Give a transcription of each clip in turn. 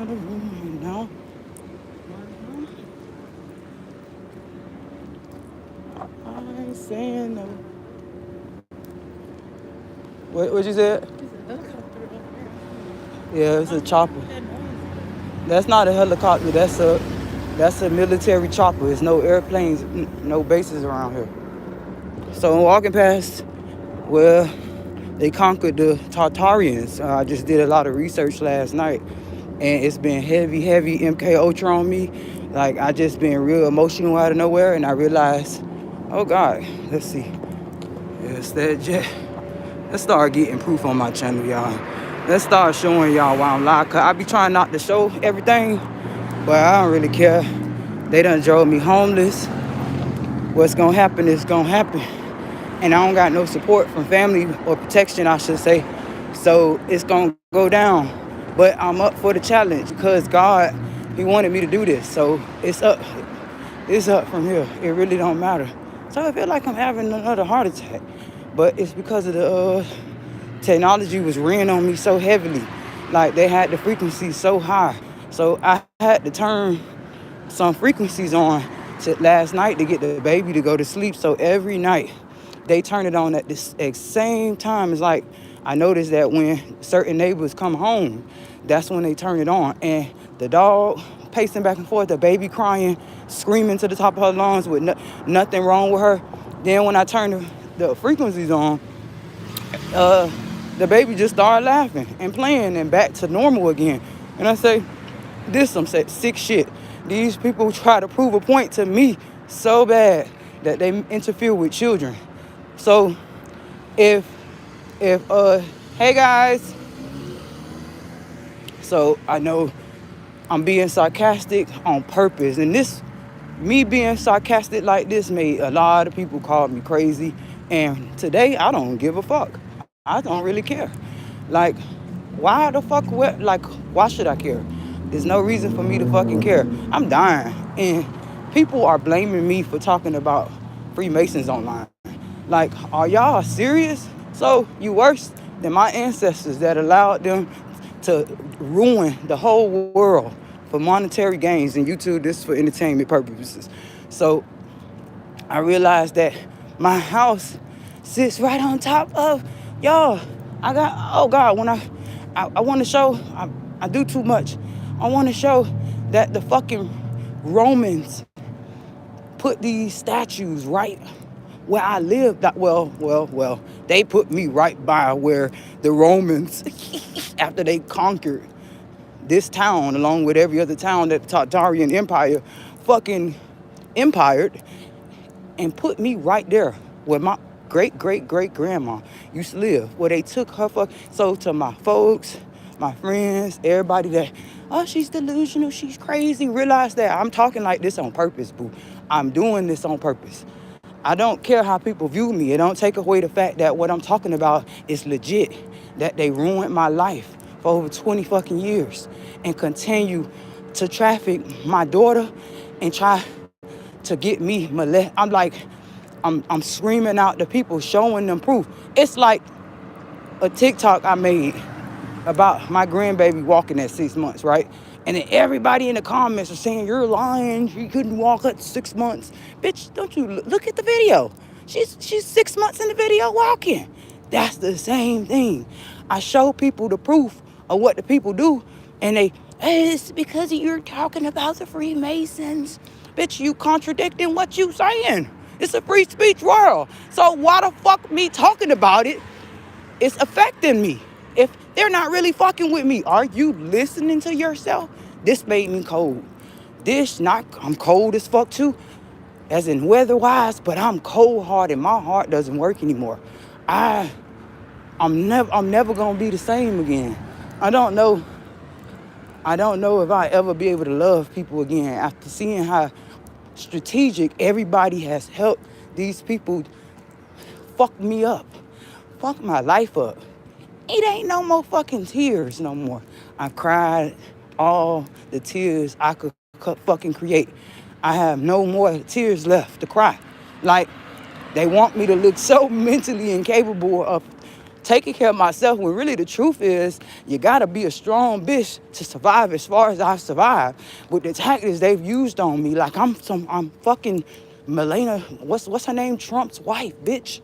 No. I ain't saying no. What you said? Yeah, it's a chopper. That's not a helicopter. That's a military chopper. There's no airplanes, no bases around here. So I'm walking past where they conquered the Tartarians. I just did a lot of research last night, and it's been heavy MK Ultra on me. Like, I just been real emotional out of nowhere, and I realized, oh God, let's see. Yes, that jet. Let's start getting proof on my channel, y'all. Let's start showing y'all why I'm live. Cause I be trying not to show everything, but I don't really care. They done drove me homeless. What's gonna happen is gonna happen. And I don't got no support from family or protection, I should say. So it's gonna go down. But I'm up for the challenge because God, He wanted me to do this. So it's up. It's up from here. It really don't matter. So I feel like I'm having another heart attack. But it's because of the technology was ran on me so heavily. Like, they had the frequency so high. So I had to turn some frequencies on last night to get the baby to go to sleep. So every night they turn it on at this same time. It's like, I noticed that when certain neighbors come home, that's when they turn it on. And the dog pacing back and forth, the baby crying, screaming to the top of her lungs with nothing wrong with her. Then when I turn the frequencies on, the baby just started laughing and playing and back to normal again. And I say, this some sick shit. These people try to prove a point to me so bad that they interfere with children. So if hey guys, so I know I'm being sarcastic on purpose, and me being sarcastic like this made a lot of people call me crazy. And today I don't give a fuck. I don't really care. Like, why the fuck? Like, why should I care? There's no reason for me to fucking care. I'm dying, and people are blaming me for talking about Freemasons online. Like, are y'all serious? So you worse than my ancestors that allowed them to ruin the whole world for monetary gains, and YouTube this for entertainment purposes. So I realized that my house sits right on top of y'all. I got, oh God, when I want to show, I do too much. I want to show that the fucking Romans put these statues right where I live. Well, they put me right by where the Romans, after they conquered this town, along with every other town that the Tartarian Empire fucking empired, and put me right there where my great grandma used to live, where they took her so to my folks, my friends, everybody that, oh, she's delusional, she's crazy, realize that I'm talking like this on purpose, boo. I'm doing this on purpose. I don't care how people view me. It don't take away the fact that what I'm talking about is legit, that they ruined my life for over 20 fucking years and continue to traffic my daughter and try to get me molested. I'm screaming out to people, showing them proof. It's like a TikTok I made about my grandbaby walking at 6 months, right? And then everybody in the comments are saying, you're lying, she couldn't walk at 6 months. Bitch, don't you look at the video. She's 6 months in the video walking. That's the same thing. I show people the proof of what the people do, and they, hey, it's because you're talking about the Freemasons. Bitch, you contradicting what you saying. It's a free speech world. So why the fuck me talking about it is affecting me? If they're not really fucking with me, are you listening to yourself? This made me cold. I'm cold as fuck too, as in weather-wise, but I'm cold-hearted. My heart doesn't work anymore. I'm never gonna be the same again. I don't know if I ever be able to love people again after seeing how strategic everybody has helped these people fuck me up, fuck my life up. It ain't no more fucking tears no more. I've cried all the tears I could fucking create. I have no more tears left to cry. Like, they want me to look so mentally incapable of taking care of myself, when really the truth is you gotta be a strong bitch to survive as far as I survived with the tactics they've used on me. Like I'm fucking Melania, what's her name? Trump's wife, bitch.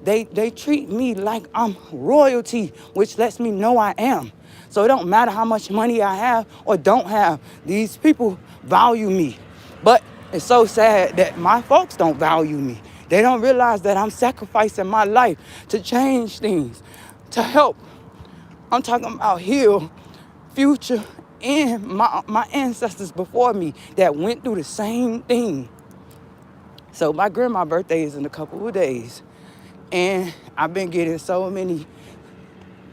They treat me like I'm royalty, which lets me know I am. So it don't matter how much money I have or don't have. These people value me. But it's so sad that my folks don't value me. They don't realize that I'm sacrificing my life to change things, to help. I'm talking about heal future and my ancestors before me that went through the same thing. So my grandma's birthday is in a couple of days. And I've been getting so many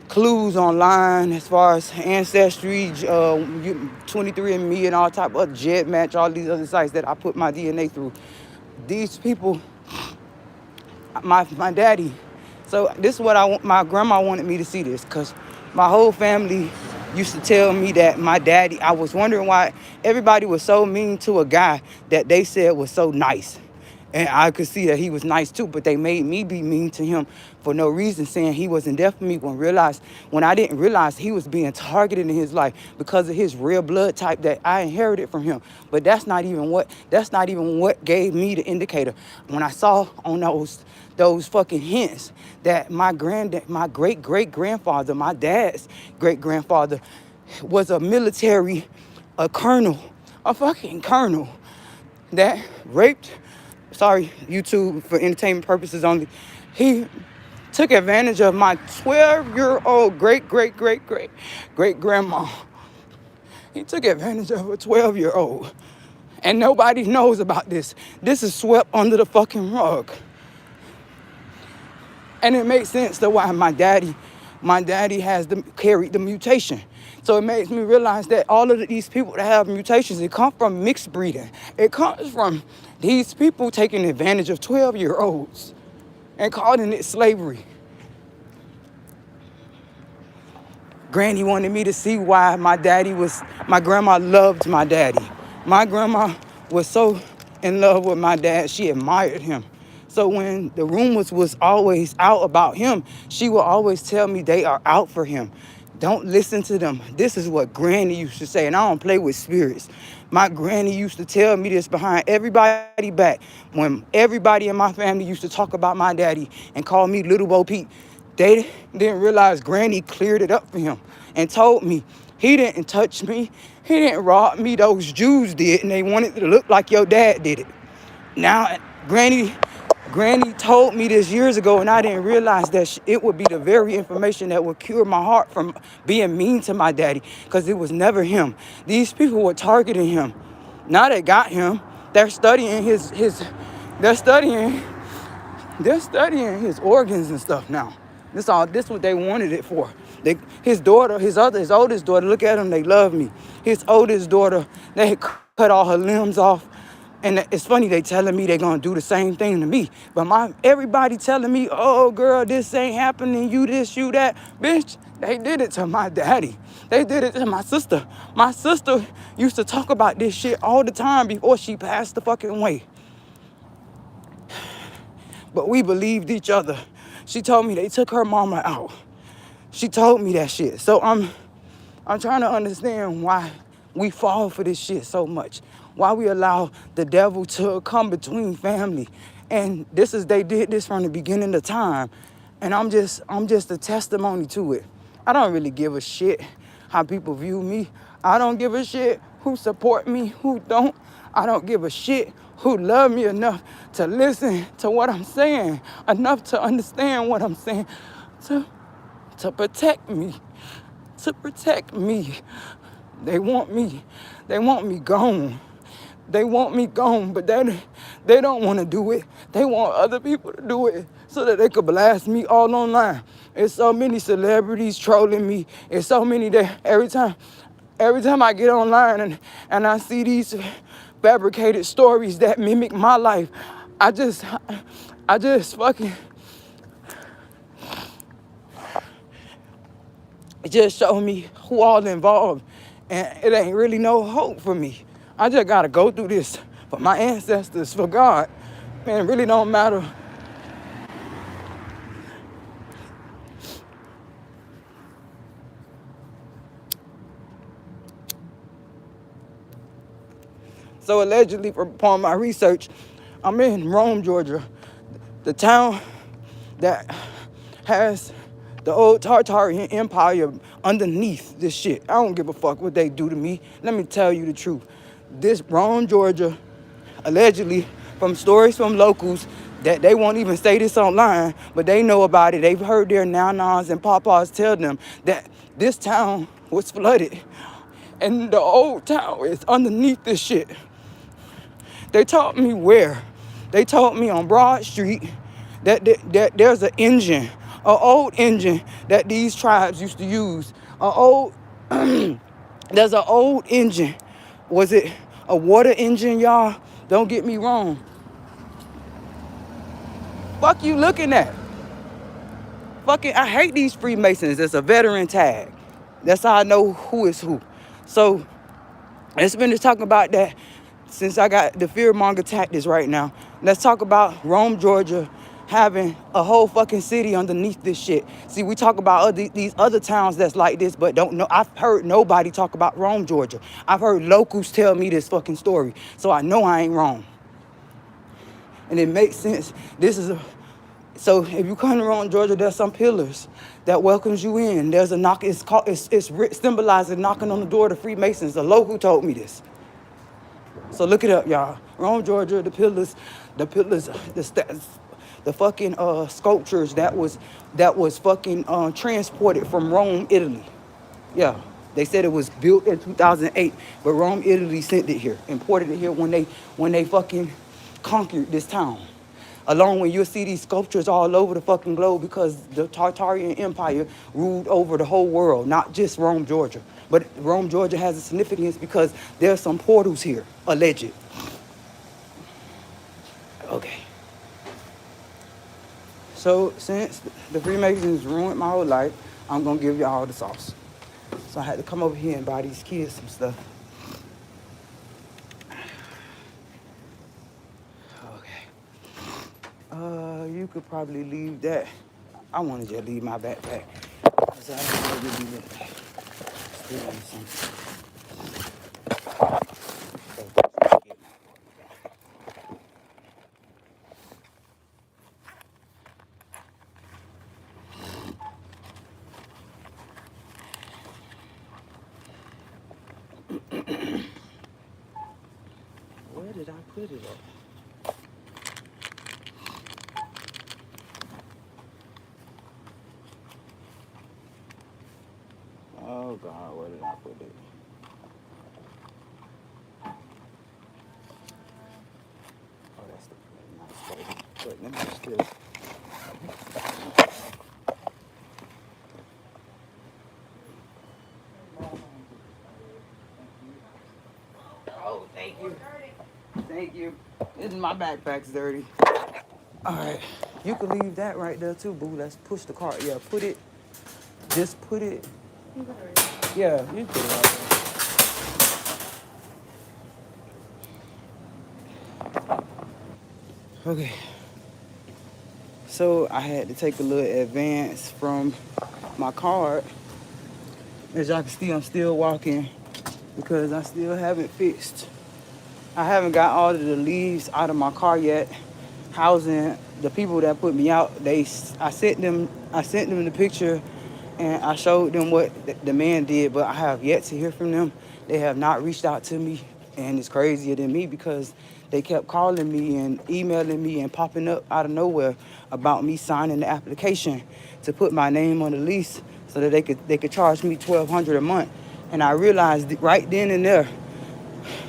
clues online as far as Ancestry, 23andMe, and all type of Jet Match, all these other sites that I put my DNA through. These people, my daddy. So this is what I want. My grandma wanted me to see this because my whole family used to tell me that my daddy. I was wondering why everybody was so mean to a guy that they said was so nice. And I could see that he was nice too, but they made me be mean to him for no reason, saying he wasn't there for me when I didn't realize he was being targeted in his life because of his real blood type that I inherited from him. But that's not even what gave me the indicator. When I saw on those fucking hints that my great-great-grandfather, my dad's great-grandfather, was a military, a colonel, a fucking colonel that raped, sorry, YouTube for entertainment purposes only. He took advantage of my 12-year-old great-great-great-great-great-grandma. He took advantage of a 12-year-old. And nobody knows about this. This is swept under the fucking rug. And it makes sense to why my daddy has carried the mutation. So it makes me realize that all of these people that have mutations, it comes from mixed breeding. It comes from these people taking advantage of 12-year-olds and calling it slavery. Granny wanted me to see why my grandma loved my daddy. My grandma was so in love with my dad, she admired him. So when the rumors was always out about him, she would always tell me they are out for him. Don't listen to them. This is what Granny used to say, and I don't play with spirits. My granny used to tell me this behind everybody back. When everybody in my family used to talk about my daddy and call me Little Bo Peep, they didn't realize Granny cleared it up for him and told me he didn't touch me. He didn't rob me. Those Jews did, and they wanted it to look like your dad did it. Now, Granny told me this years ago, and I didn't realize that it would be the very information that would cure my heart from being mean to my daddy, because it was never him. These people were targeting him. Now they got him. They're studying they're studying his organs and stuff now. This what they wanted it for. His oldest daughter, look at him, they love me. His oldest daughter, they cut all her limbs off. And it's funny, they telling me they're going to do the same thing to me. But everybody telling me, oh, girl, this ain't happening, you this, you that. Bitch, they did it to my daddy. They did it to my sister. My sister used to talk about this shit all the time before she passed the fucking way. But we believed each other. She told me they took her mama out. She told me that shit. So I'm trying to understand why we fall for this shit so much. Why we allow the devil to come between family. And they did this from the beginning of time. And I'm just a testimony to it. I don't really give a shit how people view me. I don't give a shit who support me, who don't. I don't give a shit who love me enough to listen to what I'm saying, enough to understand what I'm saying, to protect me, to protect me. They want me gone. They want me gone, but they don't want to do it. They want other people to do it so that they could blast me all online. There's so many celebrities trolling me. There's so many that every time I get online and I see these fabricated stories that mimic my life, I just fucking, it just showed me who all involved, and it ain't really no hope for me. I just gotta go through this for my ancestors, for God. Man, it really don't matter. So allegedly, upon my research, I'm in Rome, Georgia, the town that has the old Tartarian Empire underneath this shit. I don't give a fuck what they do to me. Let me tell you the truth. This Rome, Georgia, allegedly, from stories from locals, that they won't even say this online, but they know about it. They've heard their nanas and papas tell them that this town was flooded and the old town is underneath this shit. They taught me where. They taught me on Broad Street that there's an engine, an old engine that these tribes used to use. There's an old engine. Was it a water engine, y'all? Don't get me wrong. Fuck you looking at? Fucking, I hate these Freemasons. It's a veteran tag. That's how I know who is who. So, let's finish talking about that since I got the fearmonger tactics right now. Let's talk about Rome, Georgia, having a whole fucking city underneath this shit. See, we talk about these other towns that's like this, but don't know. I've heard nobody talk about Rome, Georgia. I've heard locals tell me this fucking story, so I know I ain't wrong. And it makes sense. So if you come to Rome, Georgia, there's some pillars that welcomes you in. There's a knock. It's symbolizing knocking on the door of the Freemasons. A local told me this. So look it up, y'all. Rome, Georgia, the pillars, the fucking sculptures that was fucking transported from Rome, Italy. Yeah, they said it was built in 2008, but Rome, Italy sent it here, imported it here when they fucking conquered this town. Along when you'll see these sculptures all over the fucking globe because the Tartarian Empire ruled over the whole world, not just Rome, Georgia. But Rome, Georgia has a significance because there's some portals here, alleged. Okay. So since the Freemasons ruined my whole life, I'm gonna give y'all the sauce. So I had to come over here and buy these kids some stuff. You could probably leave that. I want to just leave my backpack. So I don't really need it. Still on something. Where did I put it at? Oh God, where did I put it? Oh, that's the nice place. But let me still. Oh, thank you. Thank you. This is my backpack's dirty. All right, you can leave that right there too, boo. Let's push the cart. Yeah, put it. Just put it. Yeah, you put it right there. Okay. So I had to take a little advance from my card. As y'all can see, I'm still walking because I still haven't fixed. I haven't got all of the leaves out of my car yet. Housing the people that put me out, I sent them the picture and I showed them what the man did, but I have yet to hear from them. They have not reached out to me, and it's crazier than me because they kept calling me and emailing me and popping up out of nowhere about me signing the application to put my name on the lease so that they could charge me $1,200 a month. And I realized right then and there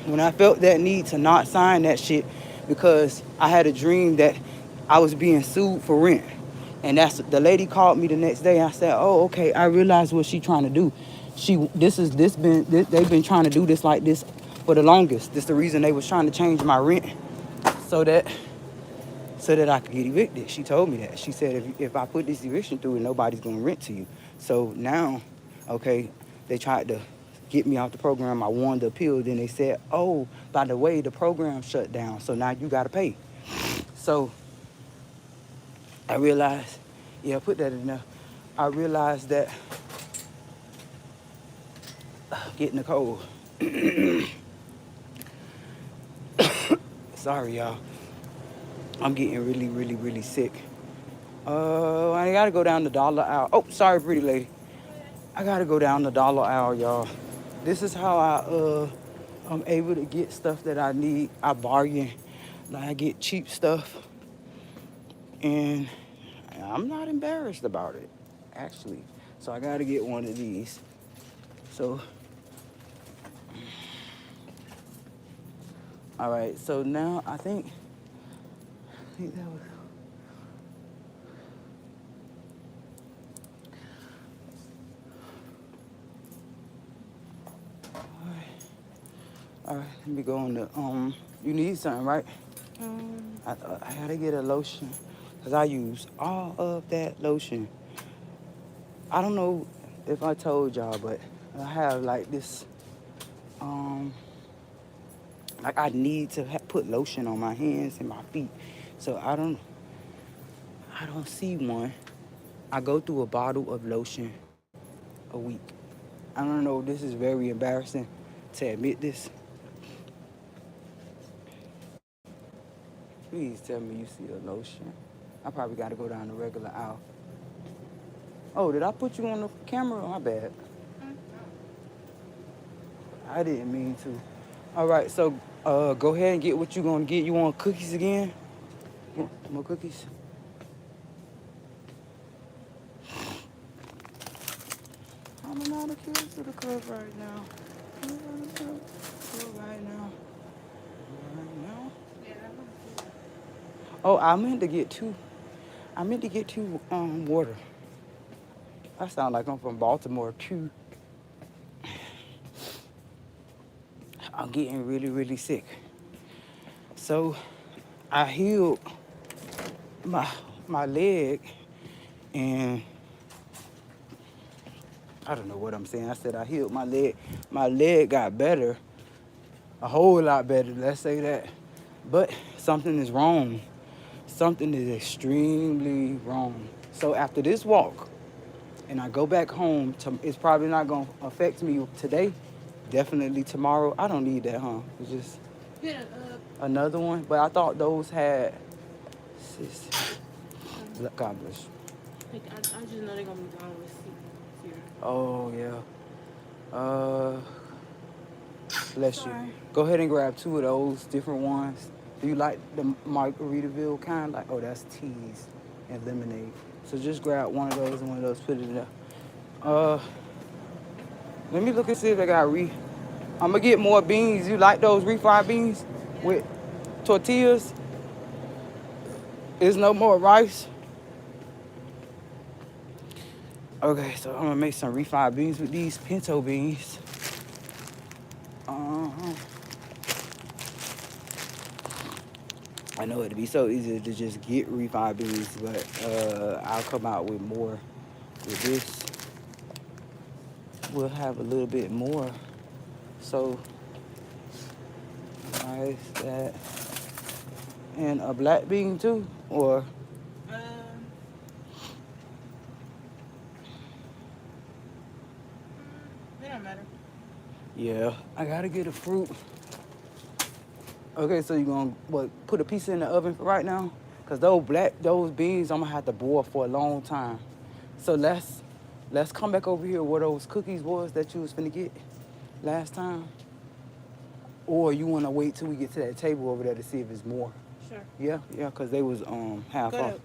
when I felt that need to not sign that shit because I had a dream that I was being sued for rent. And the lady called me the next day. I said, "Oh, okay. I realized what she's trying to do. They've been trying to do this like this for the longest. This the reason they was trying to change my rent so that I could get evicted." She told me that. She said, if I put this eviction through, nobody's gonna rent to you. So now, okay, they tried to get me out the program. I won the appeal. Then they said, "Oh, by the way, the program shut down. So now you gotta pay." So I realized, yeah, put that in there. I realized that getting the cold. Sorry, y'all. I'm getting really, really, really sick. I gotta go down the dollar aisle. Oh, sorry, pretty lady. I gotta go down the dollar aisle, y'all. This is how I'm able to get stuff that I need. I bargain. Like I get cheap stuff, and I'm not embarrassed about it, actually. So I gotta get one of these. So, all right. So now I think that was. All right. Let me go on the You need something, right? I gotta get a lotion, cause I use all of that lotion. I don't know if I told y'all, but I have like this like I need to put lotion on my hands and my feet. So I don't see one. I go through a bottle of lotion a week. I don't know. This is very embarrassing to admit this. Please tell me you see a lotion. I probably got to go down the regular aisle. Oh, did I put you on the camera? My bad. I didn't mean to. All right, so go ahead and get what you're gonna get. You want cookies again? More cookies? I'm not a kid to the club right now. I'm not a kid to the club right now. Right now. Oh, I meant to get two. I meant to get two water. I sound like I'm from Baltimore too. I'm getting really, really sick. So I healed my leg, and I don't know what I'm saying. I said I healed my leg. My leg got better, a whole lot better, let's say that. But something is wrong. Something is extremely wrong. So after this walk, and I go back home, it's probably not going to affect me today. Definitely tomorrow. I don't need that, huh? It's just another one. But I thought those had... God bless you. I just know they're going to be gone with Sierra. Oh, yeah. Bless you. Go ahead and grab two of those different ones. Do you like the Margaritaville kind? Like, oh, that's teas and lemonade. So just grab one of those and one of those, put it in there. Let me look and see if they got I'm gonna get more beans. You like those refried beans with tortillas? There's no more rice. Okay, so I'm gonna make some refried beans with these pinto beans. I know it'd be so easy to just get refried beans, but I'll come out with more with this. We'll have a little bit more. So, nice that. And a black bean too, or? It don't matter. Yeah, I gotta get a fruit. Okay, so you gonna put a piece in the oven for right now? Cause those beans I'm gonna have to boil for a long time. So let's come back over here where those cookies was that you was finna get last time. Or you wanna wait till we get to that table over there to see if it's more? Sure. Yeah, cause they was half off.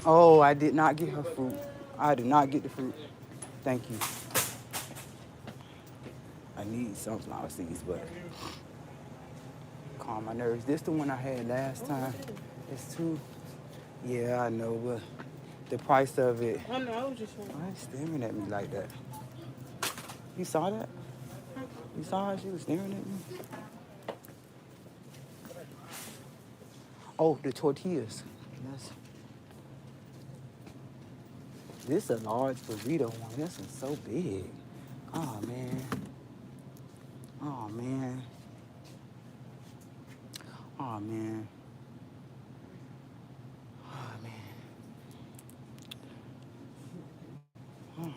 Oh, I did not get her fruit. I did not get the fruit. Thank you. I need sunflower seeds, but calm my nerves. This the one I had last time. It's too. Yeah, I know, but the price of it. I know. I was just. Why are you staring at me like that? You saw that? You saw how she was staring at me? Oh, the tortillas. This is a large burrito one. This is so big. Oh, man. Oh, man. Oh, man. Oh, man. Oh.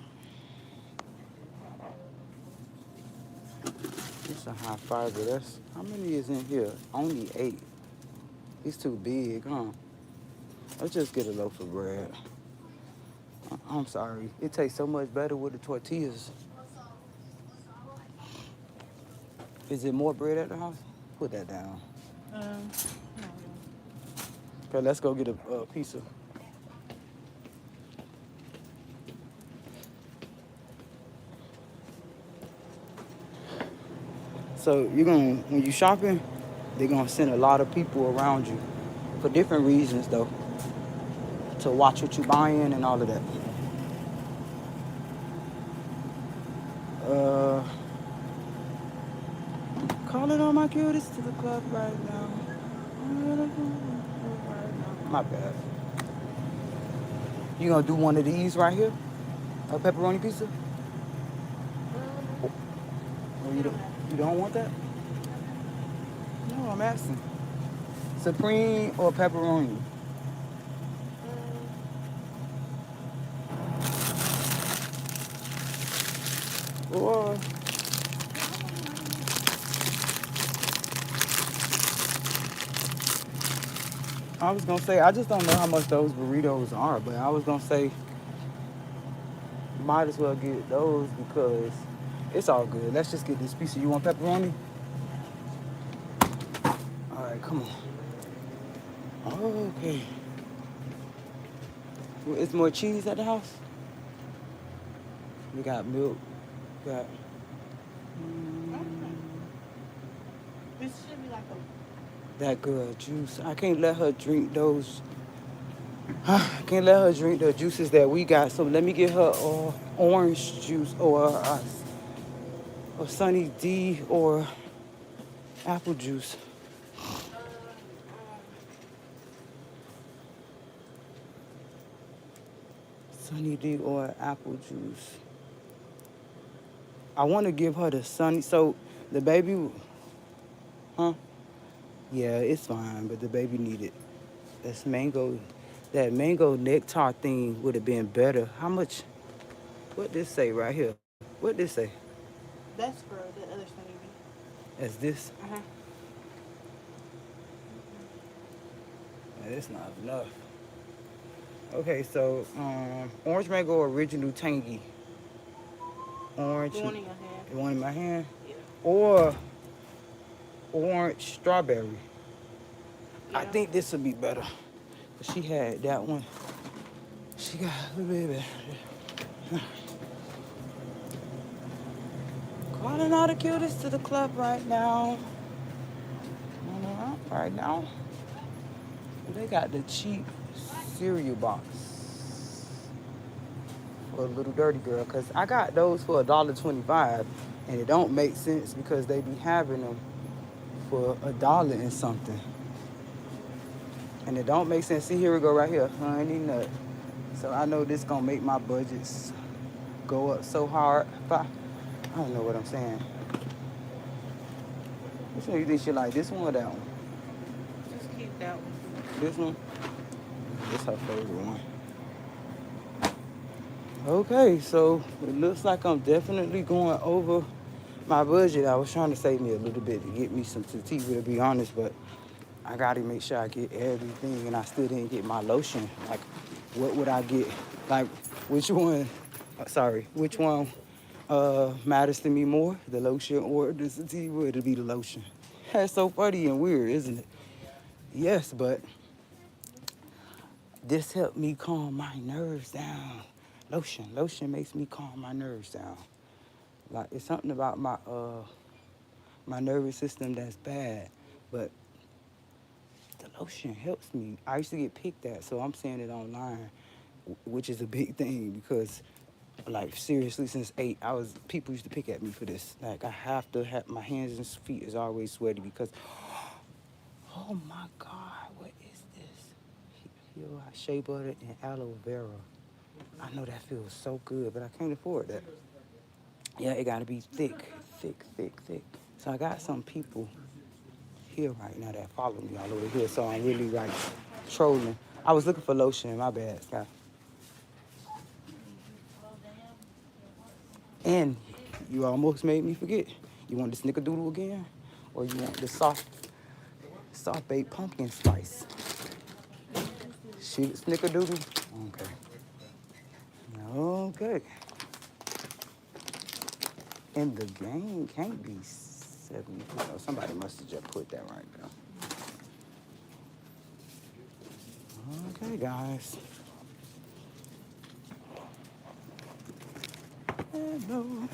This a high fiber. That's how many is in here? Only 8. It's too big, huh? Let's just get a loaf of bread. I'm sorry. It tastes so much better with the tortillas. Is it more bread at the house? Put that down. No. Okay, let's go get a pizza. So when you shopping, they're gonna send a lot of people around you for different reasons though, to watch what you buying and all of that. Uh, calling all my cuties to the club right now. My bad. You gonna do one of these right here? A pepperoni pizza? Or you don't want that? No, I'm asking. Supreme or pepperoni? Or I was gonna say I just don't know how much those burritos are, but I was gonna say might as well get those because it's all good. Let's just get this pizza. You want pepperoni? All right, come on. Okay. Well, is more cheese at the house? We got milk. We got. This should be like a. That girl juice. I can't let her drink those. I can't let her drink the juices that we got. So let me get her orange juice or Sunny D or apple juice. Sunny D or apple juice. I want to give her the sunny. So the baby, huh? Yeah, it's fine, but the baby needed this mango. That mango nectar thing would have been better. How much? What this say right here? What this say? That's for the other Sunny D. As this? Uh-huh. That's not enough. Okay, so orange mango original tangy. Orange. The one in your hand. The one in my hand? Yeah. Or orange strawberry. Yeah. I think this would be better. She had that one. She got a little bit better. Calling all the cuties to the club right now. Right now. They got the cheap cereal box for a little dirty girl. Because I got those for $1.25. And it don't make sense because they be having them for $1 and something. And it don't make sense. See, here we go right here. Honey nut. So I know this gonna make my budgets go up so hard. I don't know what I'm saying. Which one you think she like? This one or that one? Just keep that one. This one? This her favorite one. Okay, so it looks like I'm definitely going over my budget. I was trying to save me a little bit to get me some sativa, to be honest, but I gotta make sure I get everything, and I still didn't get my lotion. Like, what would I get? Like, which one? Which one matters to me more, the lotion or the sativa? It'll be the lotion. That's so funny and weird, isn't it? Yes, but this helped me calm my nerves down. Lotion makes me calm my nerves down. Like, it's something about my nervous system that's bad, but the lotion helps me. I used to get picked at, so I'm saying it online, which is a big thing because, like, seriously, since 8, people used to pick at me for this. Like, I have to have my hands and feet is always sweaty because, oh my God, what is this? Shea butter and aloe vera. I know that feels so good, but I can't afford that. Yeah, it gotta be thick. So I got some people here right now that follow me all over here, so I'm really like trolling. I was looking for lotion, my bad, Sky. And you almost made me forget. You want the snickerdoodle again? Or you want the soft baked pumpkin spice? Shoot snickerdoodle? Okay. Okay. And the game can't be 70. Oh, somebody must have just put that right there. Okay, guys. Hello.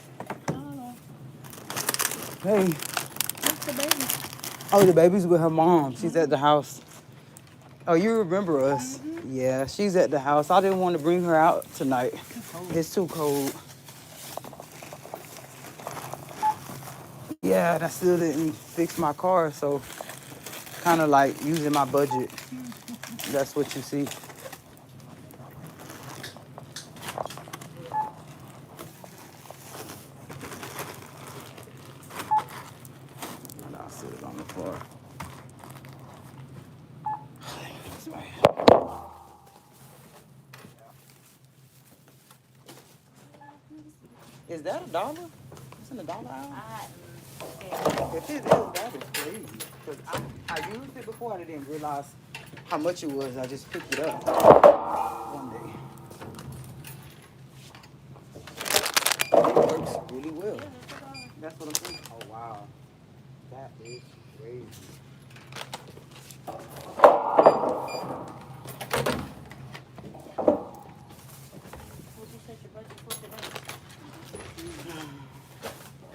Hey. What's the baby? Oh, the baby's with her mom. She's at the house. Oh, you remember us? Yeah, she's at the house. I didn't want to bring her out tonight. It's too cold. Yeah, and I still didn't fix my car, so kind of like using my budget. That's what you see. And I'll sit it on the floor. That's right. Is that $1? It's in the dollar aisle? If it is, that is crazy. Because I used it before and I didn't realize how much it was. I just picked it up one day. It works really well. That's what I'm saying. Oh, wow. That is crazy. Would you set your budget for today?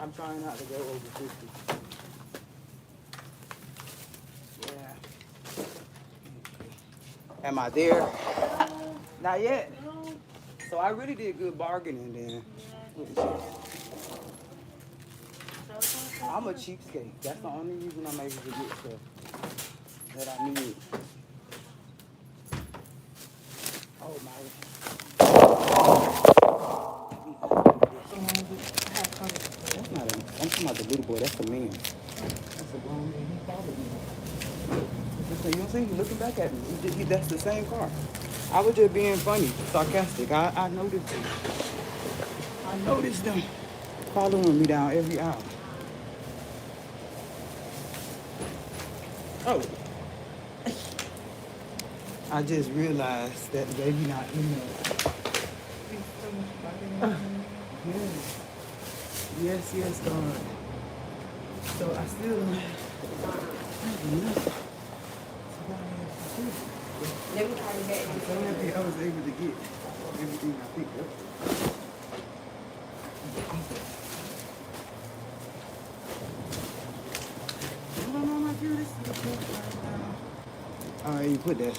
I'm trying not to go over 50. Yeah. Am I there? Not yet. No. So I really did good bargaining then. I'm a cheapskate. That's the only reason I'm able to get stuff that I need. Oh my. That's not a, I'm talking about the little boy. That's a man. That's a grown man. He followed me. You don't see? He looking back at me. That's the same car. I was just being funny, sarcastic. I noticed them. I noticed them following me down every aisle. Oh. I just realized that the baby not in there. Yes. Yes, yes, God. So I still don't have enough. I'm so happy I was able to get everything I picked up. No, my dear, this is the right now. All right, you put that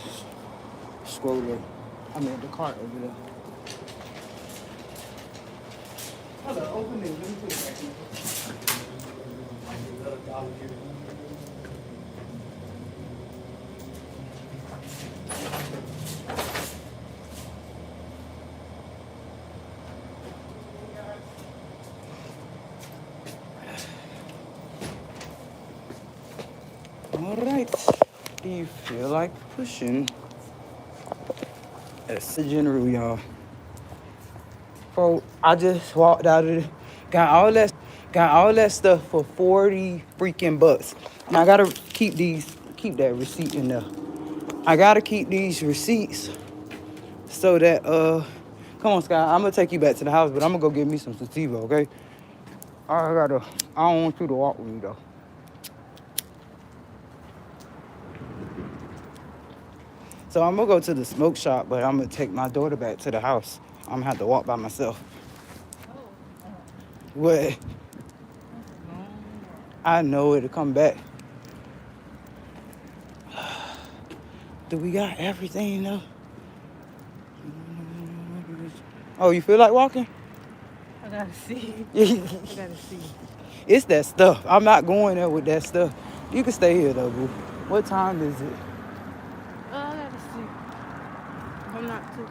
scroller, the cart over there. Hold on, open it. Let me put it back in. All right. Do you feel like pushing? That's the general, y'all. Bro, I just walked out of it, got all that stuff for 40 freaking bucks. Now I gotta keep that receipt in there. I gotta keep these receipts so that come on, Scott, I'm gonna take you back to the house, but I'm gonna go get me some sativa, okay? I don't want you to walk with me though. So I'm gonna go to the smoke shop, but I'm gonna take my daughter back to the house. I'm gonna have to walk by myself. What? I know it'll come back. Do we got everything though? Oh, you feel like walking? I gotta see. I gotta see. It's that stuff. I'm not going there with that stuff. You can stay here though, boo. What time is it? I gotta see. If I'm not too.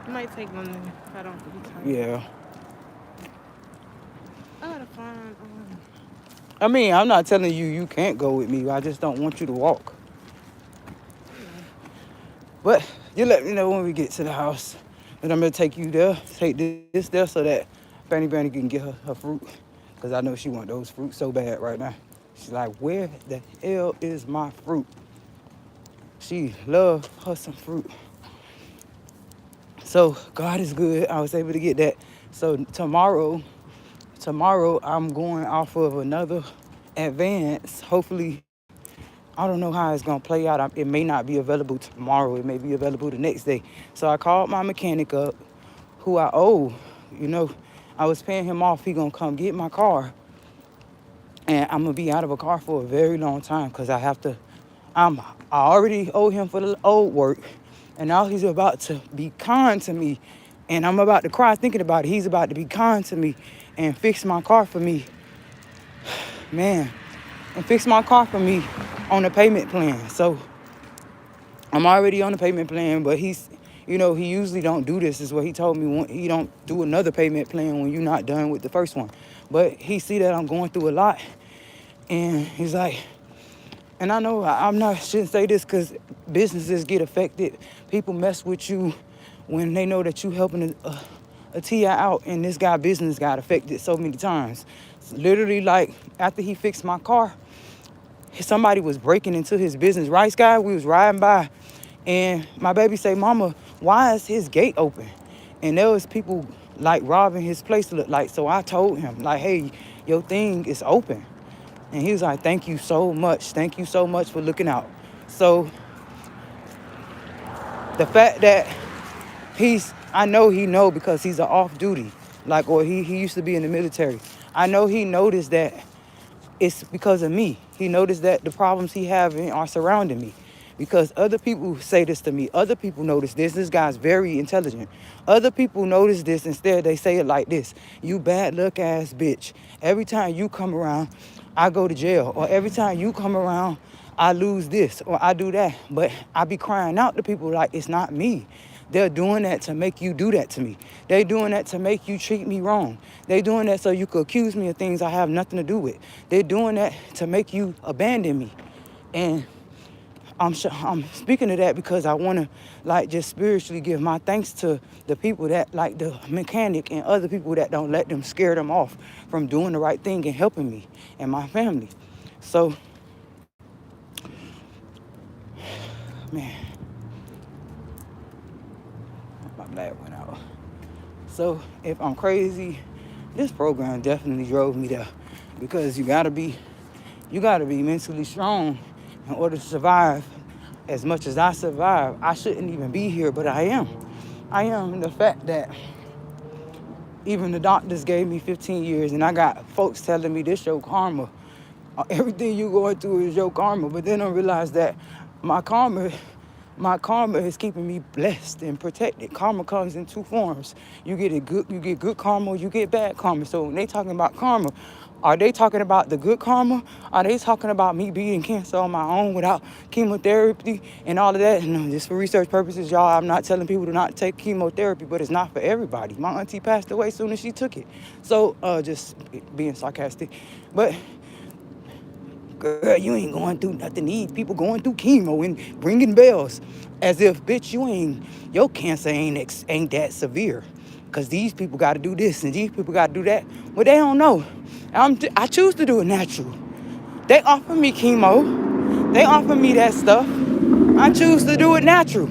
I might take one then if I don't be tired. Yeah. I gotta find. I mean, I'm not telling you you can't go with me. I just don't want you to walk. But you let me know when we get to the house. And I'm going to take you there, take this there so that Fanny can get her fruit. because I know she want those fruits so bad right now. She's like, where the hell is my fruit? She love her some fruit. So God is good. I was able to get that. So tomorrow I'm going off of another advance. Hopefully, I don't know how it's gonna play out. It may not be available tomorrow. It may be available the next day. So I called my mechanic up, who I owe. You know, I was paying him off. He gonna come get my car, and I'm gonna be out of a car for a very long time because I have to. I already owe him for the old work, and now he's about to be kind to me, and I'm about to cry thinking about it. He's about to be kind to me and fix my car for me, man, and fix my car for me on a payment plan. So I'm already on the payment plan, but he's, he usually don't do this, is what he told me. He don't do another payment plan when you're not done with the first one. But he see that I'm going through a lot, and he's like, and I know I'm not, shouldn't say this because businesses get affected. People mess with you when they know that you helping a TI out, and this guy business got affected so many times. Literally, like, after he fixed my car, somebody was breaking into his business. Right, Sky? We was riding by, and my baby say, Mama, why is his gate open? And there was people, like, robbing his place, look like. So I told him, like, hey, your thing is open. And he was like, thank you so much. Thank you so much for looking out. So the fact that I know he know because he's an off duty, like, or he used to be in the military. I know he noticed that it's because of me. He noticed that the problems he having are surrounding me. Because other people say this to me. Other people notice this. This guy's very intelligent. Other people notice this. Instead, they say it like this. You bad luck ass bitch. Every time you come around, I go to jail. Or every time you come around, I lose this or I do that. But I be crying out to people like, it's not me. They're doing that to make you do that to me. They doing that to make you treat me wrong. They doing that so you could accuse me of things I have nothing to do with. They're doing that to make you abandon me. And I'm speaking of that because I want to, like, just spiritually give my thanks to the people that, like the mechanic and other people that don't let them scare them off from doing the right thing and helping me and my family. So, man, my black went out. So if I'm crazy, this program definitely drove me there, because you gotta be mentally strong in order to survive. As much as I survive, I shouldn't even be here, but I am. I am. And the fact that even the doctors gave me 15 years, and I got folks telling me this your karma. Everything you going through is your karma. But then I realized that my karma is keeping me blessed and protected. Karma comes in two forms. You get good karma, you get bad karma. So when they talking about karma, are they talking about the good karma? Are they talking about me beating cancer on my own without chemotherapy and all of that? No, just for research purposes, y'all, I'm not telling people to not take chemotherapy, but it's not for everybody. My auntie passed away as soon as she took it. So just being sarcastic. But girl, you ain't going through nothing. These people going through chemo and ringing bells, as if, bitch, your cancer ain't that severe, because these people got to do this and these people got to do that. Well, they don't know. I choose to do it natural. They offer me chemo. They offer me that stuff. I choose to do it natural.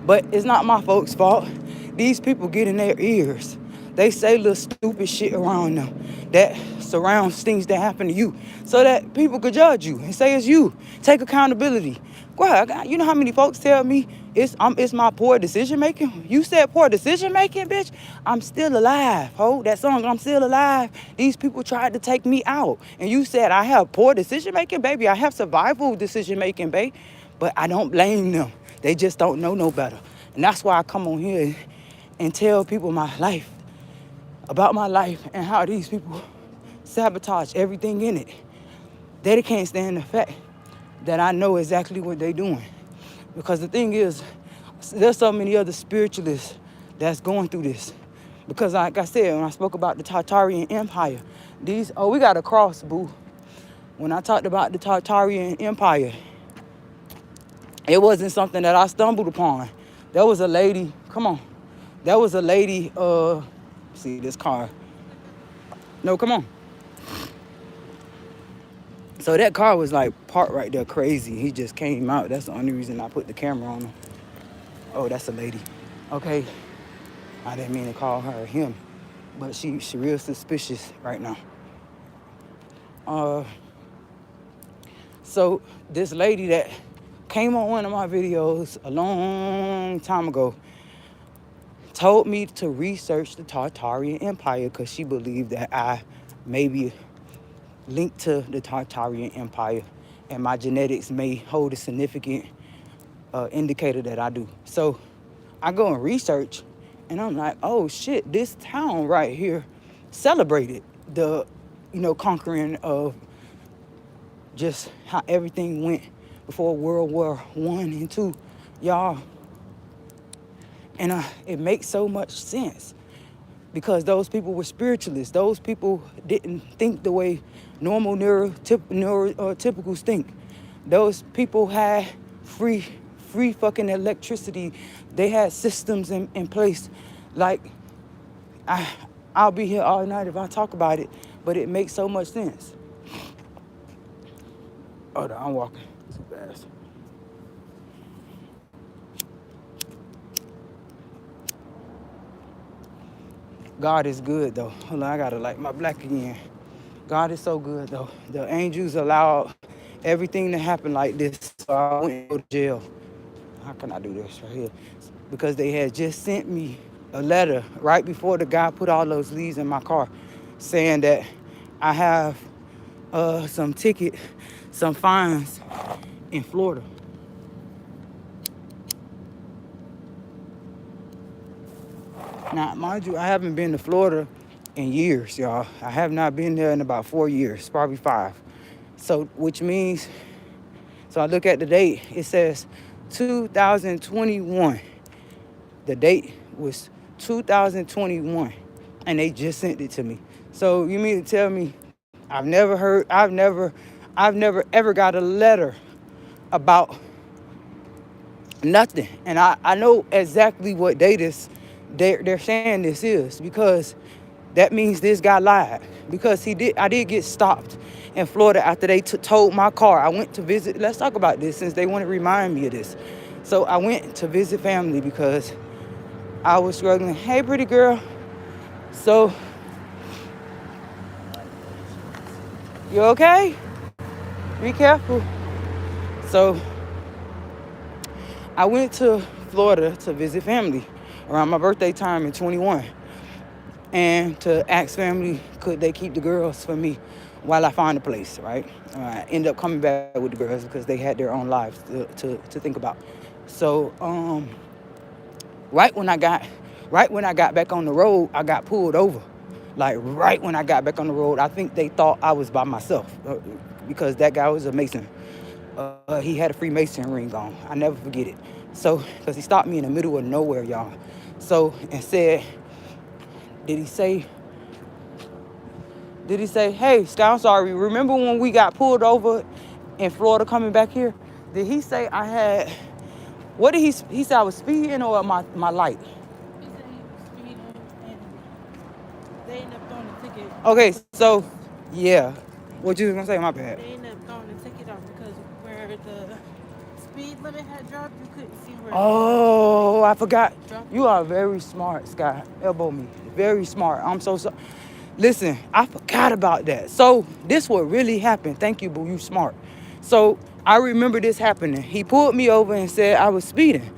But it's not my folks' fault. These people get in their ears. They say little stupid shit around them that surrounds things that happen to you, so that people could judge you and say it's you. Take accountability. Well, you know how many folks tell me it's my poor decision making? You said poor decision making, bitch? I'm still alive, ho. That song, I'm still alive. These people tried to take me out. And you said I have poor decision making, baby. I have survival decision making, babe. But I don't blame them. They just don't know no better. And that's why I come on here and tell people my life, about my life, and how these people sabotage everything in it. They can't stand the fact that I know exactly what they're doing. Because the thing is, there's so many other spiritualists that's going through this. Because like I said, when I spoke about the Tartarian Empire, we got a cross, boo. When I talked about the Tartarian Empire, it wasn't something that I stumbled upon. There was a lady, come on. There was a lady, see this car. No, come on. So that car was like parked right there crazy. He just came out. That's the only reason I put the camera on him. Oh, that's a lady. Okay. I didn't mean to call her him. But she real suspicious right now. Uh so this lady that came on one of my videos a long time ago told me to research the Tartarian Empire because she believed that I maybe linked to the Tartarian Empire and my genetics may hold a significant indicator that I do. So I go and research and I'm like, oh shit, this town right here celebrated the, conquering of just how everything went before World War One and Two, y'all. And it makes so much sense because those people were spiritualists. Those people didn't think the way normal neurotypicals think. Those people had free fucking electricity. They had systems in place. Like, I'll be here all night if I talk about it, but it makes so much sense. Hold on, I'm walking too fast. God is good though. Hold on, I gotta light my black again. God is so good though. The angels allowed everything to happen like this. So I went to go to jail. How can I do this right here? Because they had just sent me a letter right before the guy put all those leaves in my car saying that I have some fines in Florida. Now, mind you, I haven't been to Florida in years, y'all. I have not been there in about 4 years, probably 5. So, which means, so I look at the date, it says 2021. The date was 2021, and they just sent it to me. So you mean to tell me I've never ever got a letter about nothing. And I know exactly what date they're saying this is because that means this guy lied because I did get stopped in Florida after they towed my car. I went to visit. Let's talk about this since they want to remind me of this. So I went to visit family because I was struggling. Hey, pretty girl. So, you okay? Be careful. So, I went to Florida to visit family around my birthday time in 21 and to ask family could they keep the girls for me while I find a place, right? I ended up coming back with the girls because they had their own lives to think about. So, right when I got back on the road, I got pulled over. Like right when I got back on the road, I think they thought I was by myself because that guy was a Mason. He had a Freemason ring on. I never forget it. So, because he stopped me in the middle of nowhere, y'all. So, and said, did he say, hey, Sky, I'm sorry, remember when we got pulled over in Florida coming back here? Did he say I had, what did he said I was speeding or my light? He said he was speeding and they ended up throwing the ticket. Okay, so, yeah. What you was going to say? My bad. They ended up throwing the ticket off because where the speed limit had dropped, you couldn't see where. Oh, I forgot. You are very smart, Sky. Elbow me. Very smart. I'm so sorry. Listen, I forgot about that. So this what really happened. Thank you, boo. You smart. So I remember this happening. He pulled me over and said I was speeding.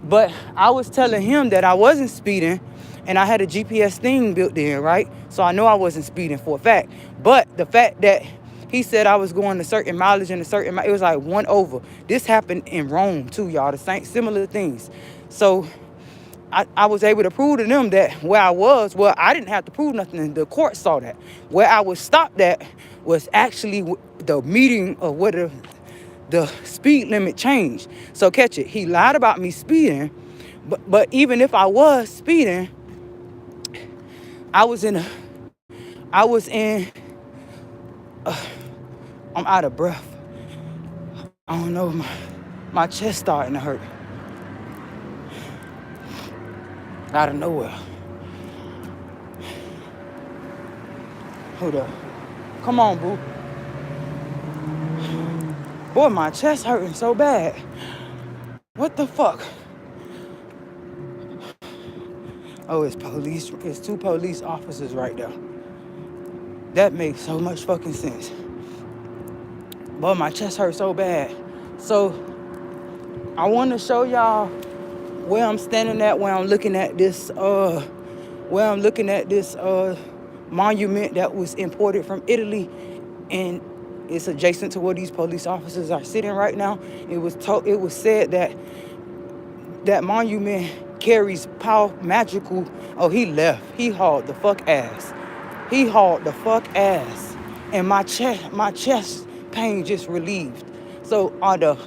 But I was telling him that I wasn't speeding and I had a GPS thing built in, right? So I know I wasn't speeding for a fact. But the fact that he said I was going a certain mileage and it was like 1 over. This happened in Rome too, y'all. The same similar things. So I was able to prove to them that where I was, well, I didn't have to prove nothing. The court saw that. Where I was stopped at was actually the meeting of whether the speed limit changed. So catch it. He lied about me speeding, but even if I was speeding, I'm out of breath. I don't know, my chest starting to hurt. Out of nowhere. Hold up. Come on, boo. Boy, my chest hurting so bad. What the fuck? Oh, it's police. It's 2 police officers right there. That makes so much fucking sense. Boy, my chest hurts so bad. So I want to show y'all where I'm standing at, where I'm looking at this monument that was imported from Italy, and it's adjacent to where these police officers are sitting right now. It was said that that monument carries magical. Oh, he left. He hauled the fuck ass. He hauled the fuck ass. And my chest pain just relieved. So are the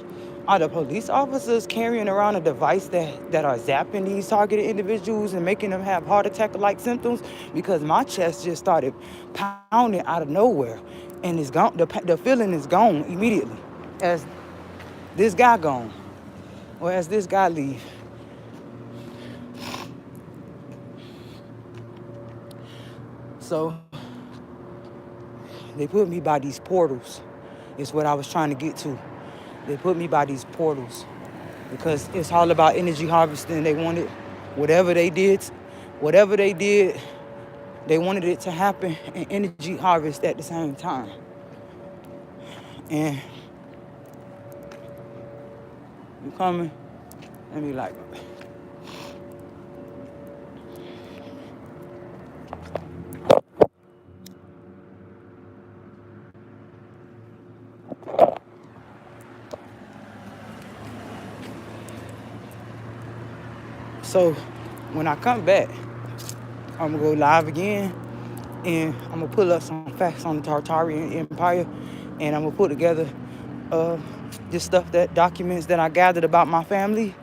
police officers carrying around a device that are zapping these targeted individuals and making them have heart attack-like symptoms? Because my chest just started pounding out of nowhere, and it's gone. The feeling is gone immediately as this guy gone, or as this guy leave. So they put me by these portals. Is what I was trying to get to. They put me by these portals because it's all about energy harvesting. They wanted whatever they did, they wanted it to happen and energy harvest at the same time. And you coming? Let me like. So when I come back, I'm gonna go live again, and I'm gonna pull up some facts on the Tartarian Empire, and I'm gonna put together this stuff, that documents that I gathered about my family,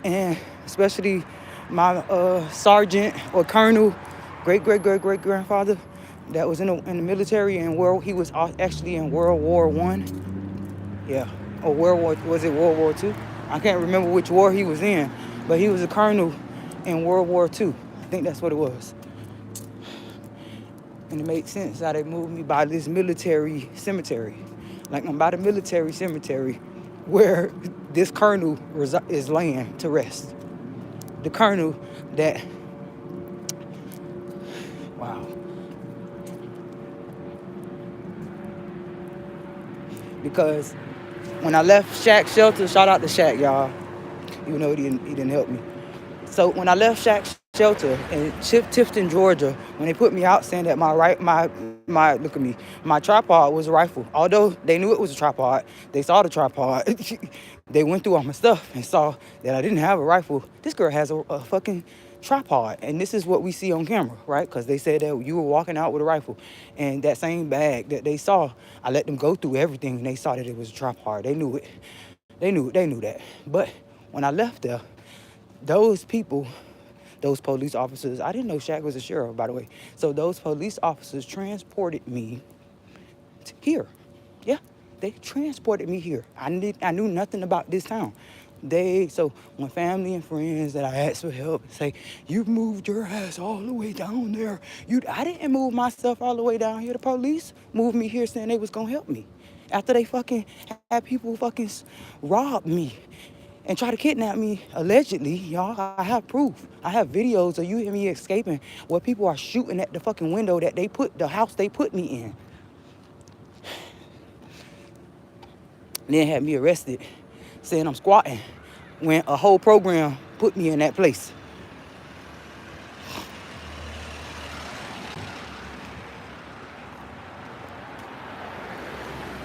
and especially my sergeant or colonel, great grandfather that was in the military, and he was actually in World War I. Yeah, or was it World War II? I can't remember which war he was in, but he was a colonel in World War II. I think that's what it was. And it made sense how they moved me by this military cemetery. Like I'm by the military cemetery where this colonel is laying to rest. The colonel that, wow. Because when I left Shack Shelter, shout out to Shack, y'all. Even though he didn't help me. So when I left Shack Shelter in Tifton, Georgia, when they put me out saying that my tripod was a rifle. Although they knew it was a tripod, they saw the tripod. They went through all my stuff and saw that I didn't have a rifle. This girl has a fucking tripod, and this is what we see on camera, right? Because they said that you were walking out with a rifle, and that same bag that they saw, I let them go through everything, and they saw that it was a tripod. They knew it. They knew that. But when I left there, those people, those police officers, I didn't know Shaq was a sheriff, by the way. So those police officers transported me here. Yeah, they transported me here. I knew nothing about this town. So when family and friends that I asked for help say, you moved your ass all the way down there. I didn't move myself all the way down here. The police moved me here saying they was gonna help me. After they fucking had people fucking rob me and try to kidnap me, allegedly, y'all. I have proof. I have videos of you and me escaping where people are shooting at the fucking window that the house they put me in. And then had me arrested, saying I'm squatting, when a whole program put me in that place.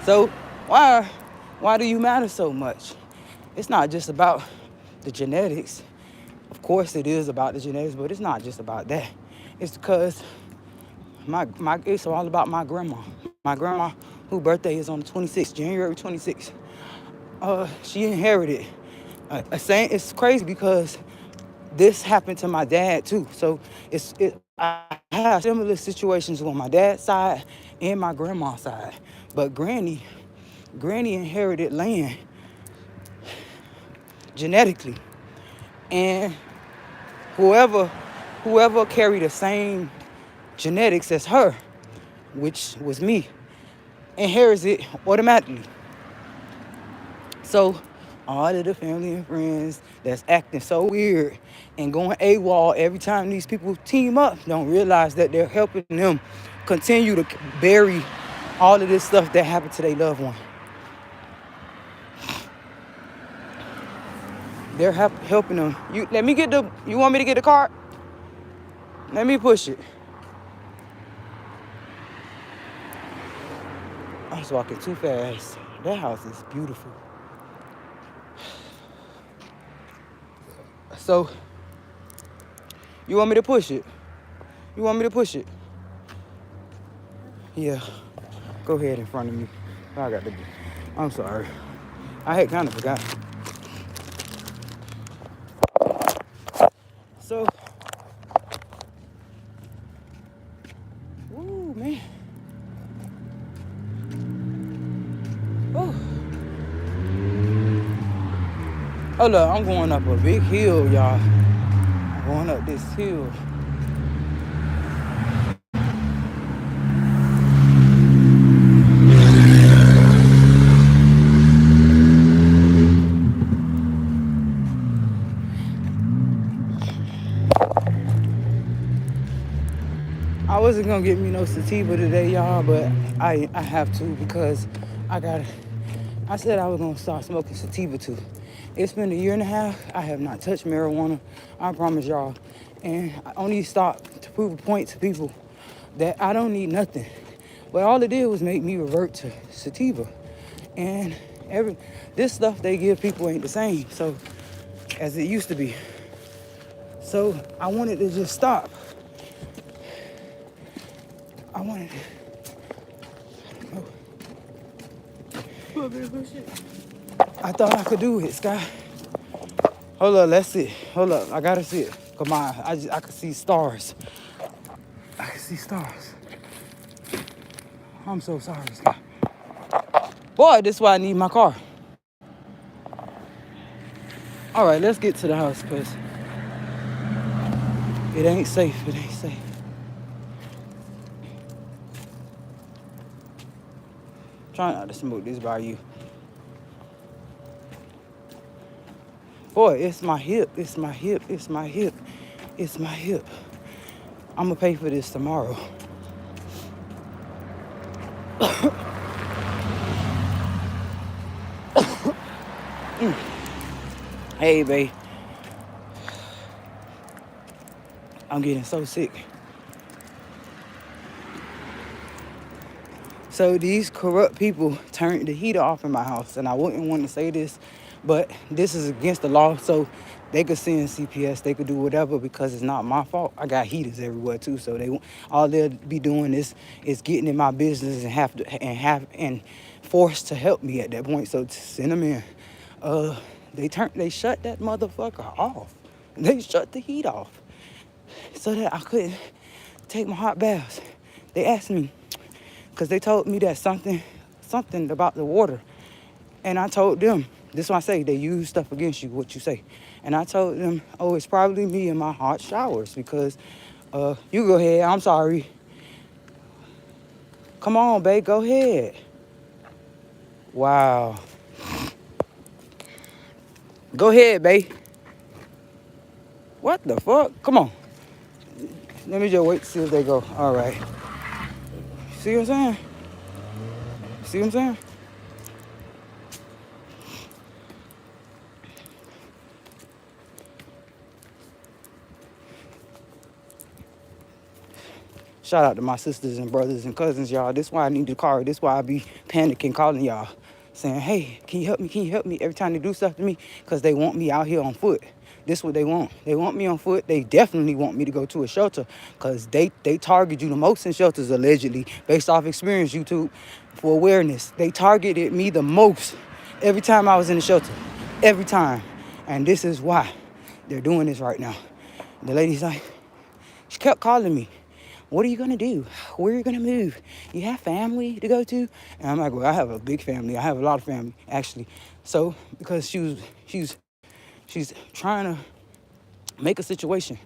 So why do you matter so much? It's not just about the genetics. Of course it is about the genetics, but it's not just about that. It's because it's all about my grandma. My grandma, whose birthday is on the 26th, January 26th. She inherited. It's crazy because this happened to my dad too. So I have similar situations on my dad's side and my grandma's side. But Granny inherited land genetically, and whoever carried the same genetics as her which was me, inherits it automatically. So all of the family and friends that's acting so weird and going AWOL every time these people team up don't realize that they're helping them continue to bury all of this stuff that happened to their loved one. They're helping them. You want me to get the card? Let me push it. I was walking too fast. That house is beautiful. So, you want me to push it? You want me to push it? Yeah. Go ahead in front of me. I got to. I'm sorry. I had kind of forgot. So, ooh, man. Oh. Oh, look, I'm going up a big hill, y'all. I'm going up this hill. I wasn't gonna get me no sativa today, y'all, but I have to because I said I was gonna start smoking sativa too. It's been a year and a half. I have not touched marijuana. I promise y'all. And I only stopped to prove a point to people that I don't need nothing. But all it did was make me revert to sativa. And this stuff they give people ain't the same, so as it used to be. So I wanted to just stop. I wanted to. You want me to push it? I thought I could do it, Sky. Hold up, let's see. Hold up, I gotta see it. Come on, I can see stars. I can see stars. I'm so sorry, Sky. Boy, this is why I need my car. All right, let's get to the house, cause it ain't safe. It ain't safe. Try not to smoke this by you. Boy, it's my hip. It's my hip. It's my hip. It's my hip. I'm gonna pay for this tomorrow. Hey, babe. I'm getting so sick. So these corrupt people turned the heater off in my house, and I wouldn't want to say this, but this is against the law, so they could send CPS, they could do whatever because it's not my fault. I got heaters everywhere too, so all they'll be doing is getting in my business and forced to help me at that point. So to send them in. They shut that motherfucker off. They shut the heat off so that I couldn't take my hot baths. They asked me, because they told me that something about the water. And I told them, this is what I say, they use stuff against you, what you say. And I told them, oh, it's probably me in my hot showers because you go ahead, I'm sorry. Come on, babe, go ahead. Wow. Go ahead, babe. What the fuck? Come on. Let me just wait to see if they go. All right. See what I'm saying? See what I'm saying? Shout out to my sisters and brothers and cousins, y'all. This is why I need the car. This is why I be panicking, calling y'all, saying, hey, can you help me? Can you help me? Every time they do stuff to me, because they want me out here on foot. This is what they want. They want me on foot. They definitely want me to go to a shelter because they target you the most in shelters, allegedly, based off experience, YouTube, for awareness. They targeted me the most every time I was in the shelter. Every time. And this is why they're doing this right now. The lady's like, she kept calling me. What are you going to do? Where are you going to move? You have family to go to? And I'm like, well, I have a big family. I have a lot of family, actually. So, because she's trying to make a situation.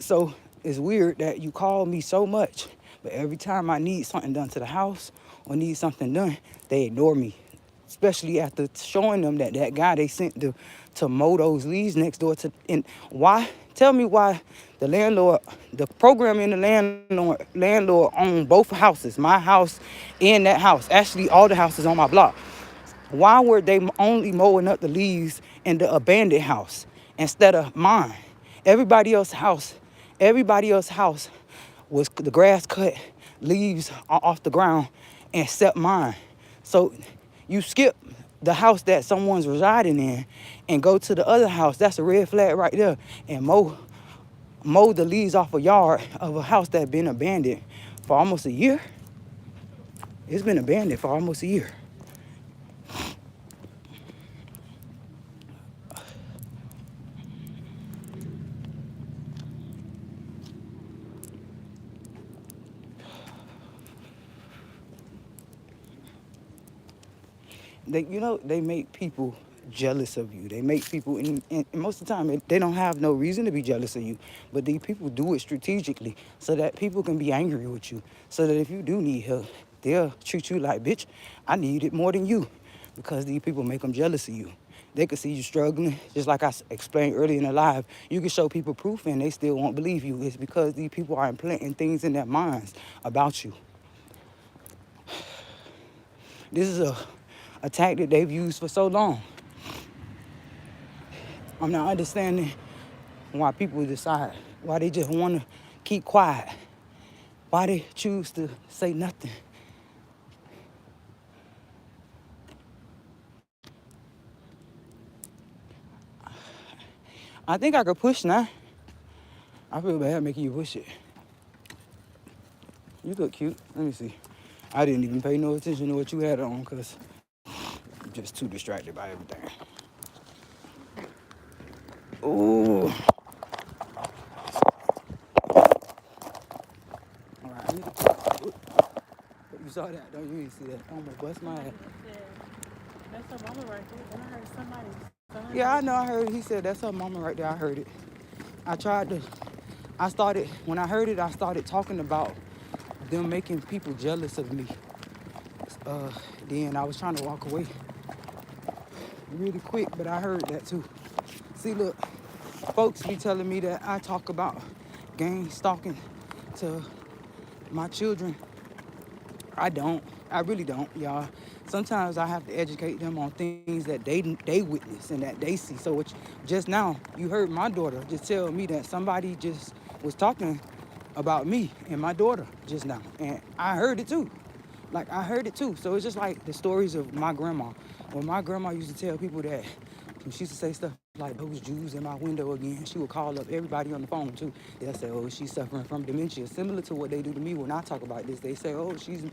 So, it's weird that you call me so much, But every time I need something done to the house or need something done, they ignore me. Especially after showing them that that guy they sent to mow those leaves next door to. And why? Tell me why the landlord, the program in the landlord owned both houses, my house and that house. Actually, all the houses on my block. Why were they only mowing up the leaves in the abandoned house instead of mine? Everybody else's house, everybody else's house was the grass cut, leaves off the ground, except mine. So you skip the house that someone's residing in and go to the other house. That's a red flag right there. And mow the leaves off a yard of a house that's been abandoned for almost a year. It's been abandoned for almost a year. They make people jealous of you. They make people, and most of the time, they don't have no reason to be jealous of you. But these people do it strategically so that people can be angry with you. So that if you do need help, they'll treat you like, bitch, I need it more than you. Because these people make them jealous of you. They can see you struggling, just like I explained earlier in the live. You can show people proof and they still won't believe you. It's because these people are implanting things in their minds about you. This is a tactic they've used for so long. I'm not understanding why people decide, why they just want to keep quiet, why they choose to say nothing. I think I could push now. I feel bad making you push it. You look cute. Let me see. I didn't even pay no attention to what you had on because I'm just too distracted by everything. Ooh. All right. You saw that, don't you? You see that? I'm gonna bust my ass. That's her mama right there. And I heard somebody's son. Yeah, I know. I heard it. He said that's her mama right there. I heard it. When I heard it, I started talking about them making people jealous of me. Uh, then I was trying to walk away really quick, but I heard that too. See, look, folks be telling me that I talk about gang stalking to my children. I don't. I really don't, y'all. Sometimes I have to educate them on things that they witness and that they see. So just now, you heard my daughter just tell me that somebody just was talking about me and my daughter just now. And I heard it too. Like, I heard it too. So it's just like the stories of my grandma. When my grandma used to tell people that, when she used to say stuff like, those Jews in my window again, she would call up everybody on the phone too. They'll say, oh, she's suffering from dementia. Similar to what they do to me when I talk about this. They say, oh, she's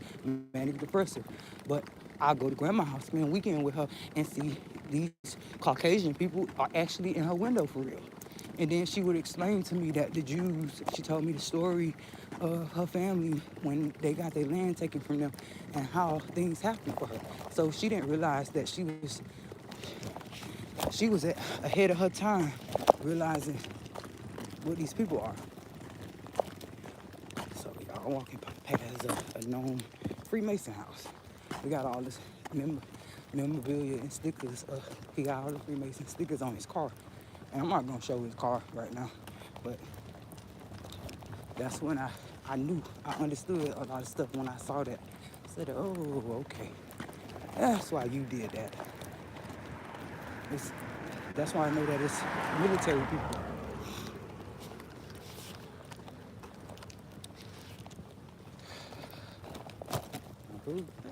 manic depressive. But I'll go to grandma's house, spend a weekend with her, and see these Caucasian people are actually in her window for real. And then she would explain to me that the Jews, she told me the story of her family when they got their land taken from them and how things happened for her. So she didn't realize that she was ahead of her time, realizing what these people are. So y'all walking past a known Freemason house. We got all this memorabilia and stickers. He got all the Freemason stickers on his car. And I'm not gonna show his car right now, but that's when I knew, I understood a lot of stuff when I saw that. I said, oh, okay. That's why you did that. That's why I know that it's military people.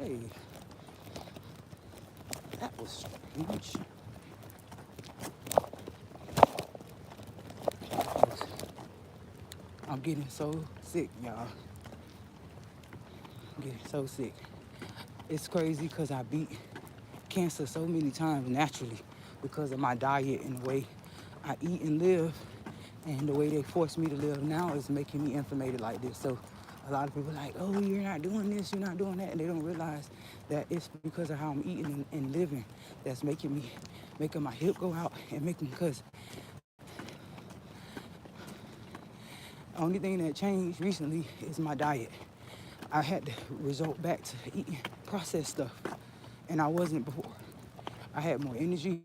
Hey, that was strange. I'm getting so sick, y'all. I'm getting so sick. It's crazy because I beat cancer so many times naturally because of my diet and the way I eat and live, and the way they force me to live now is making me inflamed like this. So a lot of people are like, oh, you're not doing this, you're not doing that, and they don't realize that it's because of how I'm eating and living that's making my hip go out and making, because the only thing that changed recently is my diet. I had to resort back to eating processed stuff, and I wasn't before. I had more energy,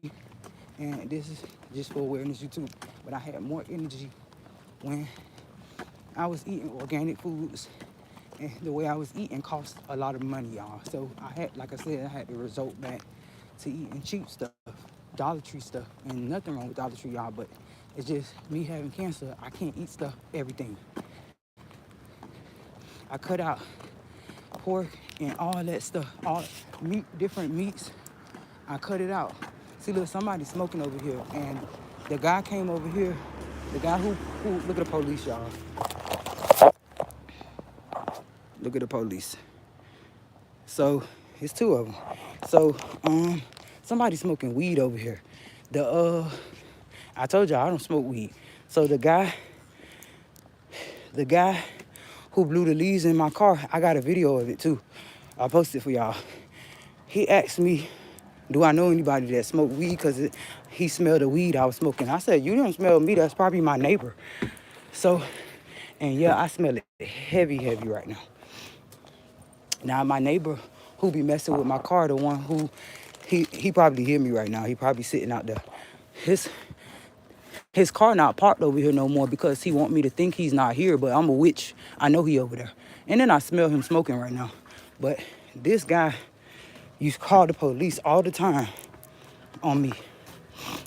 and this is just for awareness YouTube, but I had more energy when I was eating organic foods, and the way I was eating cost a lot of money, y'all. So I had, like I said, I had to resort back to eating cheap stuff, Dollar Tree stuff, and nothing wrong with Dollar Tree, y'all, but it's just me having cancer. I can't eat stuff, everything. I cut out pork and all that stuff, all meat, different meats. I cut it out. See, look, somebody's smoking over here, and the guy came over here. The guy who look at the police, y'all. Look at the police. So it's two of them. So somebody's smoking weed over here. I told y'all I don't smoke weed. So the guy who blew the leaves in my car, I got a video of it too. I posted it for y'all. He asked me, do I know anybody that smoked weed? Because he smelled the weed I was smoking. I said, you don't smell me, that's probably my neighbor. So, and yeah, I smell it heavy right now. Now, my neighbor who be messing with my car, the one who, he probably hear me right now. He probably sitting out there. His car not parked over here no more because he want me to think he's not here, but I'm a witch. I know he over there. And then I smell him smoking right now. But this guy used to call the police all the time on me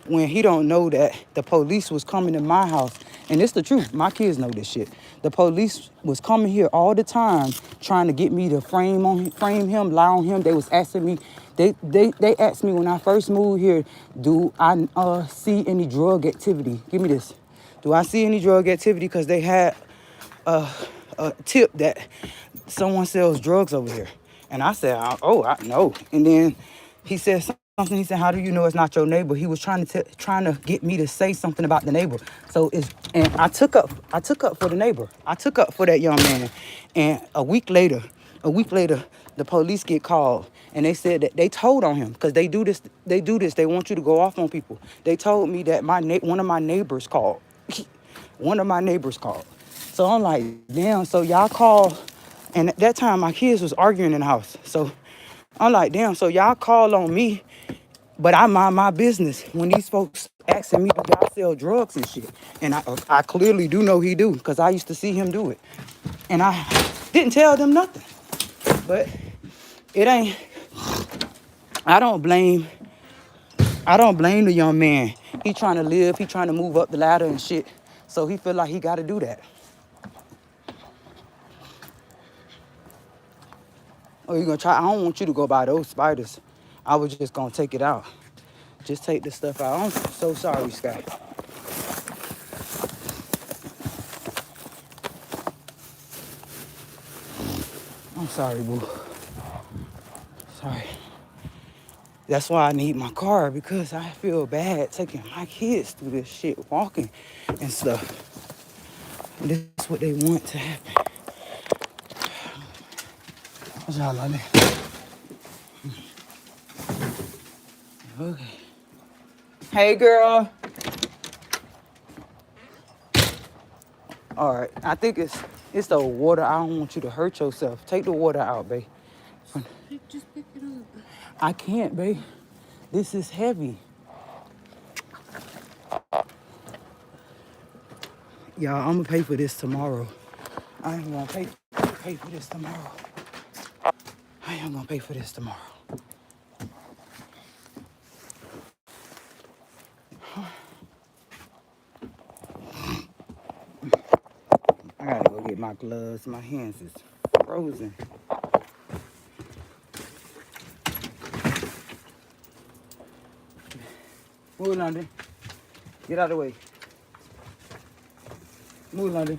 when he don't know that the police was coming to my house. And it's the truth. My kids know this shit. The police was coming here all the time trying to get me to frame him, lie on him. They was asking me, they asked me when I first moved here, do I see any drug activity? Give me this. Do I see any drug activity? Because they had a tip that someone sells drugs over here. And I said, I know. And then he said something. He said, how do you know it's not your neighbor? He was trying to get me to say something about the neighbor. And I took up for the neighbor. I took up for that young man. And a week later, the police get called, and they said that they told on him because they do this. They want you to go off on people. They told me that one of my neighbors called. One of my neighbors called. So I'm like, damn. So y'all call, and at that time my kids was arguing in the house. So I'm like, damn. So y'all call on me. But I mind my business when these folks asking me, do y'all sell drugs and shit? And I clearly do know he do, because I used to see him do it. And I didn't tell them nothing. But it ain't, I don't blame the young man. He trying to live, he trying to move up the ladder and shit. So he feel like he got to do that. Oh, you gonna try? I don't want you to go by those spiders. I was just gonna take it out. Just take the stuff out. I'm so sorry, Sky. I'm sorry, boo. Sorry. That's why I need my car, because I feel bad taking my kids through this shit, walking and stuff. And this is what they want to happen. What's y'all like that? Okay. Hey, girl. All right. I think it's the water. I don't want you to hurt yourself. Take the water out, babe. Just pick it up. I can't, babe. This is heavy. Y'all, I'm gonna pay for this tomorrow. I ain't gonna pay for this tomorrow. I am gonna pay for this tomorrow. I gotta go get my gloves. My hands is frozen. Move, London. Get out of the way. Move, London.